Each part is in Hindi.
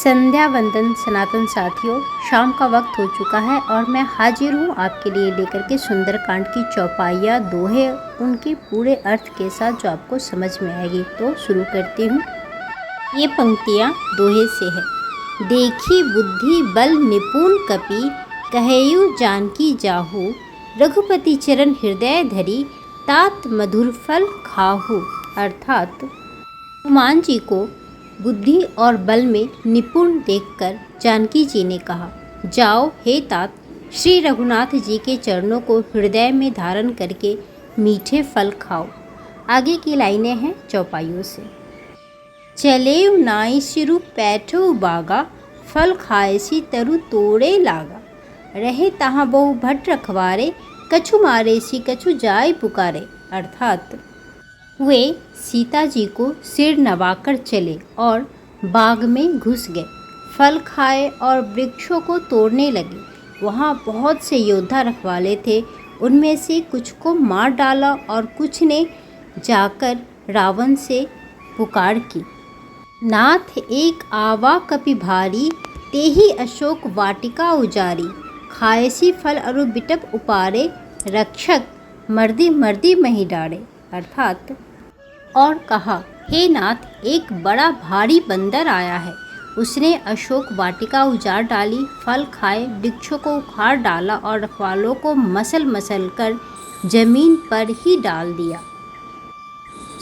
संध्या वंदन सनातन साथियों, शाम का वक्त हो चुका है और मैं हाजिर हूँ आपके लिए लेकर के सुंदरकांड की चौपाइयाँ दोहे उनके पूरे अर्थ के साथ जो आपको समझ में आएगी। तो शुरू करती हूँ। ये पंक्तियाँ दोहे से है। देखी बुद्धि बल निपुण कपि, कहेयु जानकी जाहू, रघुपति चरण हृदय धरी, तात मधुर फल खाहू। अर्थात हनुमान जी को बुद्धि और बल में निपुण देखकर जानकी जी ने कहा, जाओ हे तात, श्री रघुनाथ जी के चरणों को हृदय में धारण करके मीठे फल खाओ। आगे की लाइनें हैं चौपाइयों से। चले नाई सिरु पैठो बागा, फल खाएसी तरु तोड़े लागा, रहे तहाँ बहु भट रखवारे, कछु मारे सी कछु जाय पुकारे। अर्थात वे सीता जी को सिर नवाकर चले और बाग में घुस गए, फल खाए और वृक्षों को तोड़ने लगे। वहाँ बहुत से योद्धा रखवाले थे, उनमें से कुछ को मार डाला और कुछ ने जाकर रावण से पुकार की, नाथ एक आवा कपि भारी, तेहि अशोक वाटिका उजारी, खाएसी फल अरु बिटप उपारे, रक्षक मर्दी मर्दी मही डारे। अर्थात और कहा, हे नाथ, एक बड़ा भारी बंदर आया है, उसने अशोक वाटिका उजाड़ डाली, फल खाए, वृक्षों को उखाड़ डाला और रखवालों को मसल मसल कर जमीन पर ही डाल दिया।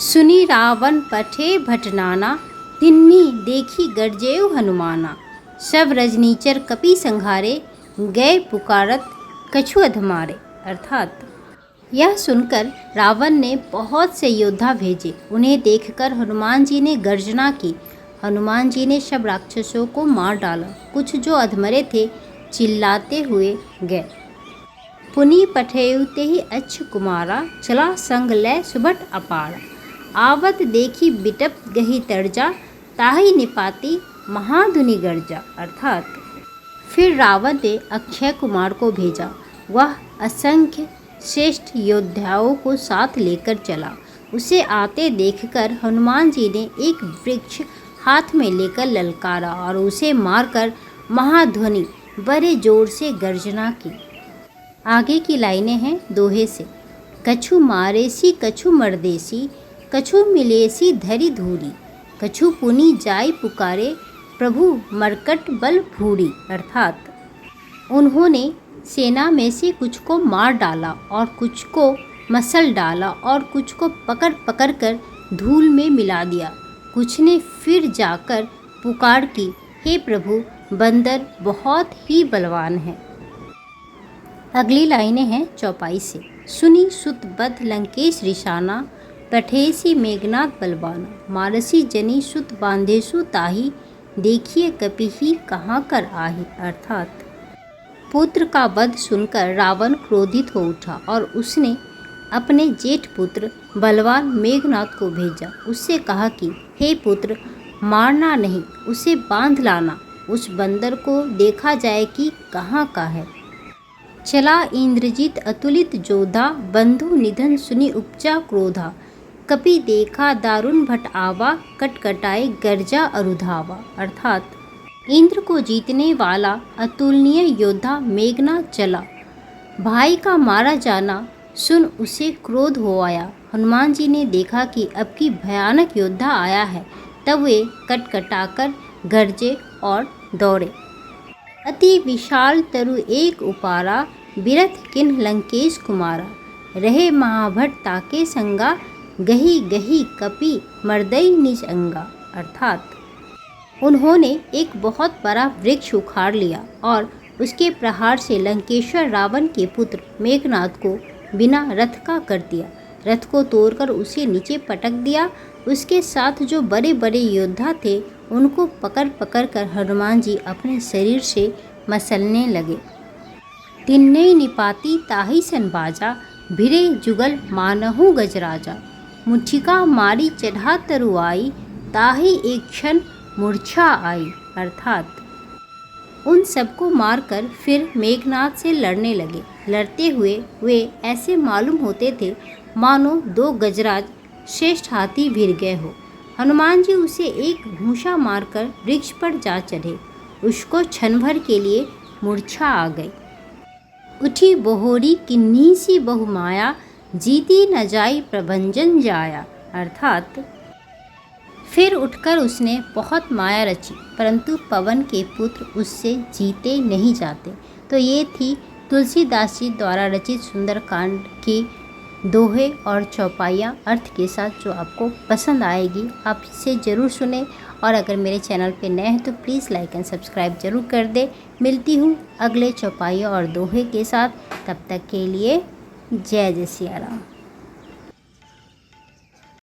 सुनी रावण पठे भटनाना, तिन्नी देखी गरजेऊ हनुमाना, सब रजनीचर कपि संघारे, गए पुकारत कछु अधमारे। अर्थात यह सुनकर रावण ने बहुत से योद्धा भेजे। उन्हें देखकर हनुमान जी ने गर्जना की। हनुमान जी ने सब राक्षसों को मार डाला। कुछ जो अधमरे थे चिल्लाते हुए गए। पुनि पठेयु तेहि अच्छ कुमारा, चला संग लय सुभट अपारा, आवत देखी बिटप गही तर्जा, ताहि निपाती महाधुनि गर्जा। अर्थात फिर रावण ने अक्षय कुमार को भेजा। वह असंख्य श्रेष्ठ योद्धाओं को साथ लेकर चला। उसे आते देखकर हनुमान जी ने एक वृक्ष हाथ में लेकर ललकारा और उसे मारकर महाध्वनि बड़े जोर से गर्जना की। आगे की लाइनें हैं दोहे से। कछु मारेसी कछु मर्देसी, कछु मिलेसी धरी धूरी, कछु पुनि जाय पुकारे, प्रभु मरकट बल भूरी। अर्थात उन्होंने सेना में से कुछ को मार डाला और कुछ को मसल डाला और कुछ को पकड़ पकड़ कर धूल में मिला दिया। कुछ ने फिर जाकर पुकार की, हे प्रभु, बंदर बहुत ही बलवान है। अगली लाइनें हैं चौपाई से। सुनी सुत बद लंकेश रिशाना, पठेसी मेघनाथ बलवाना, मारसी जनी सुत बांधेसु ताही, देखिए कपिही कहाँ कर आही। अर्थात पुत्र का वध सुनकर रावण क्रोधित हो उठा और उसने अपने जेठ पुत्र बलवान मेघनाथ को भेजा। उससे कहा कि हे पुत्र, मारना नहीं, उसे बांध लाना। उस बंदर को देखा जाए कि कहाँ का है। चला इंद्रजीत अतुलित जोधा, बंधु निधन सुनी उपजा क्रोधा, कपि देखा दारुण भट आवा, कटकटाए गर्जा अरुधावा। अर्थात इंद्र को जीतने वाला अतुलनीय योद्धा मेघनाथ चला। भाई का मारा जाना सुन उसे क्रोध हो आया। हनुमान जी ने देखा कि अब की भयानक योद्धा आया है, तब वे कटकटाकर गरजे और दौड़े। अति विशाल तरु एक उपारा, बिरथ किन्ह लंकेश कुमारा, रहे महाभट ताके संगा, गही गही कपि मर्दई निज अंगा। अर्थात उन्होंने एक बहुत बड़ा वृक्ष उखाड़ लिया और उसके प्रहार से लंकेश्वर रावण के पुत्र मेघनाथ को बिना रथ का कर दिया। रथ को तोड़कर उसे नीचे पटक दिया। उसके साथ जो बड़े बड़े योद्धा थे उनको पकड़ पकड़ कर हनुमान जी अपने शरीर से मसलने लगे। तिन्ने निपाती ताही सन बाजा, भिरे जुगल मानहु गजराजा, मुठिका मारी चढ़ा तरुआई, ताही एक क्षण मूर्छा आई। अर्थात उन सबको मारकर फिर मेघनाथ से लड़ने लगे। लड़ते हुए वे ऐसे मालूम होते थे मानो दो गजराज श्रेष्ठ हाथी भिड़ गए हो। हनुमान जी उसे एक घूंसा मारकर वृक्ष पर जा चढ़े। उसको क्षण भर के लिए मूर्छा आ गई। उठी बोहोरी किन्हीं सी बहुमाया, जीती न जाई प्रभंजन जाया। अर्थात फिर उठकर उसने बहुत माया रची, परंतु पवन के पुत्र उससे जीते नहीं जाते। तो ये थी तुलसीदास जी द्वारा रचित सुंदरकांड की दोहे और चौपाइयाँ अर्थ के साथ, जो आपको पसंद आएगी। आप इसे ज़रूर सुने, और अगर मेरे चैनल पे नए हैं तो प्लीज़ लाइक एंड सब्सक्राइब ज़रूर कर दे। मिलती हूँ अगले चौपाइयाँ और दोहे के साथ, तब तक के लिए जय जय सिया राम।